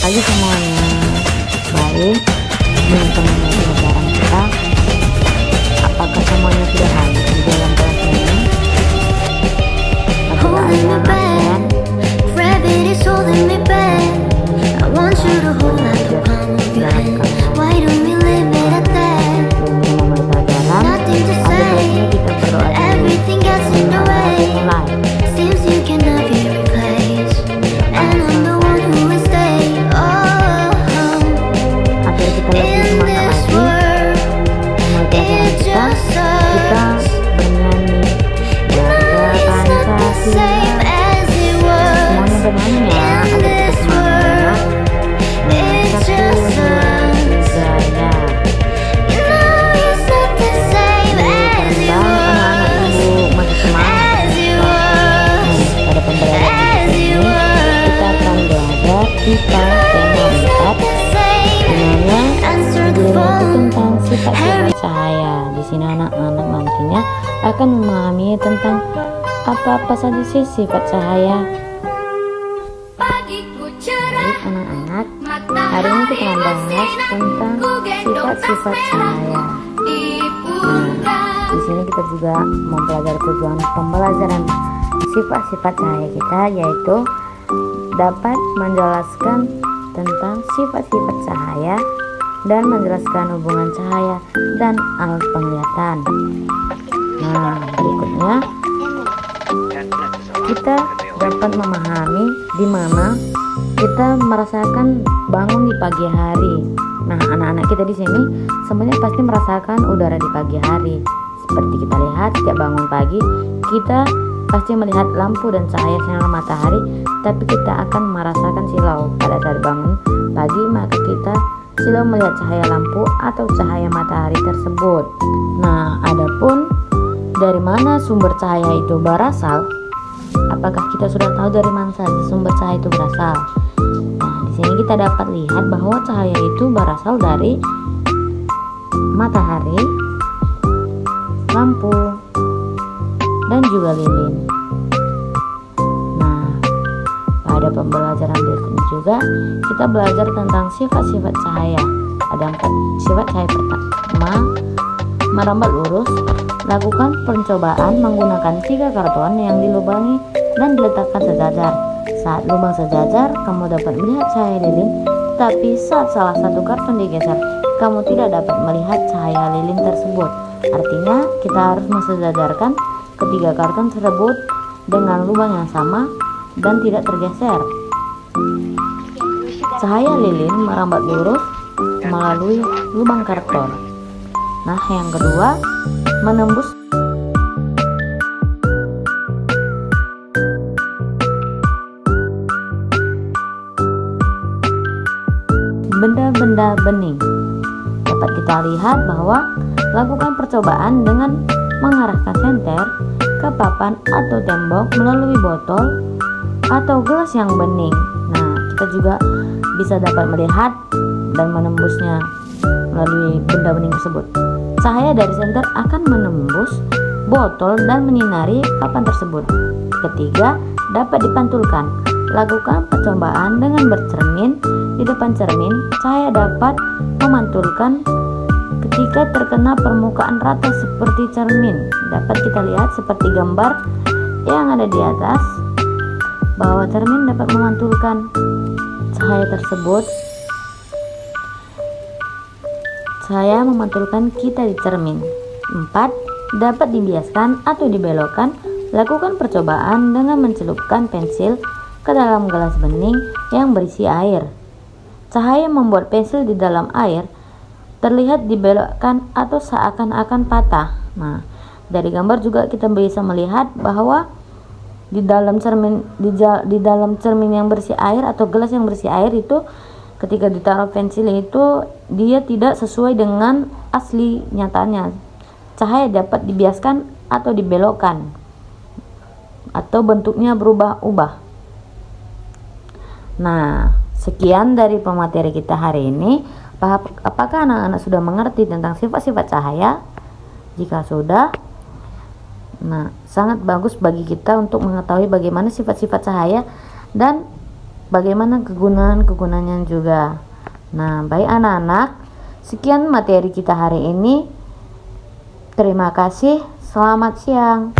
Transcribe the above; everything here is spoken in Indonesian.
pagi semuanya. Baik, teman-teman pelajaran kita, apakah semuanya sudah hadir di dalam kelas ini? Apakah ada absen? Gravity's holding me back. I want you to hold out the palm of your hand. Why don't we leave it at that? Sebelum memulai pelajaran, Nothing to ada say, baiknya kita berdoa but dulu. everything gets in the way. Mulai. Seems you cannot be replaced, and I'm the one who will stay. Oh, Agar kita lebih in semangat this lagi world, memulai pelajaran it's kita, just kita us. bernyanyi No, Warga it's not the Pancasila. same as it was. Semuanya bernyanyi ya, In agar kita this semangat. world, Nah, it's 1, just 2, 3, ya. you know it's not the same as Keren it banget anak-anak was. ibu, masih semangat. As it was. Pada pembelajaran As ini it was. kita akan belajar IPA tema 4. Sebenarnya Answer the judulnya itu phone. tentang sifat-sifat cahaya. Di sini anak-anak nantinya akan memahami tentang apa-apa saja sih sifat cahaya. Pagiku Baik cerah, anak-anak, matahari hari ini kita akan bahas bersinar, tentang ku gendong sifat-sifat tas cahaya. di Nah, pundak. di sini kita juga mempelajari tujuan pembelajaran sifat-sifat cahaya kita, yaitu dapat menjelaskan tentang sifat-sifat cahaya dan menjelaskan hubungan cahaya dan alat penglihatan. Nah, berikutnya kita dapat memahami di mana kita merasakan bangun di pagi hari. Nah, anak-anak kita di sini semuanya pasti merasakan udara di pagi hari. Seperti kita lihat setiap bangun pagi, kita pasti melihat lampu dan cahaya sinar matahari, tapi kita akan merasakan silau pada saat bangun pagi, maka kita silau melihat cahaya lampu atau cahaya matahari tersebut. Nah, adapun dari mana sumber cahaya itu berasal? Apakah kita sudah tahu dari mana saja sumber cahaya itu berasal? Nah, di sini kita dapat lihat bahwa cahaya itu berasal dari matahari, lampu, dan juga lilin. Nah, pada pembelajaran berikutnya juga kita belajar tentang sifat-sifat cahaya. Ada 4 sifat cahaya. Pertama, merambat lurus. Lakukan percobaan menggunakan 3 karton yang dilubangi dan diletakkan sejajar. Saat lubang sejajar, kamu dapat melihat cahaya lilin, tapi saat salah satu karton digeser, kamu tidak dapat melihat cahaya lilin tersebut. Artinya, kita harus mensejajarkan ketiga karton tersebut dengan lubang yang sama dan tidak tergeser. Cahaya lilin merambat lurus melalui lubang karton. Nah, yang kedua, menembus benda-benda bening. Dapat kita lihat bahwa lakukan percobaan dengan mengarahkan senter ke papan atau tembok melalui botol atau gelas yang bening. Nah, kita juga bisa dapat melihat dan menembusnya melalui benda bening tersebut. Cahaya dari senter akan menembus botol dan menyinari papan tersebut. Ketiga, dapat dipantulkan. Lakukan percobaan dengan bercermin. Di depan cermin, cahaya dapat memantulkan ketika terkena permukaan rata seperti cermin. Dapat kita lihat seperti gambar yang ada di atas bahwa cermin dapat memantulkan cahaya tersebut. Cahaya memantulkan kita di cermin. 4. Dapat dibiaskan atau dibelokkan. Lakukan percobaan dengan mencelupkan pensil ke dalam gelas bening yang berisi air. Cahaya membuat pensil di dalam air terlihat dibelokkan atau seakan-akan patah. Nah, dari gambar juga kita bisa melihat bahwa di dalam cermin yang berisi air atau gelas yang berisi air itu, ketika ditaruh pensil itu dia tidak sesuai dengan asli nyatanya. Cahaya dapat dibiaskan atau dibelokkan atau bentuknya berubah-ubah. Nah, sekian dari pemateri kita hari ini. Apakah anak-anak sudah mengerti tentang sifat-sifat cahaya? Jika sudah, nah sangat bagus bagi kita untuk mengetahui bagaimana sifat-sifat cahaya dan bagaimana kegunaan-kegunaannya juga. Nah, baik anak-anak, sekian materi kita hari ini. Terima kasih, selamat siang.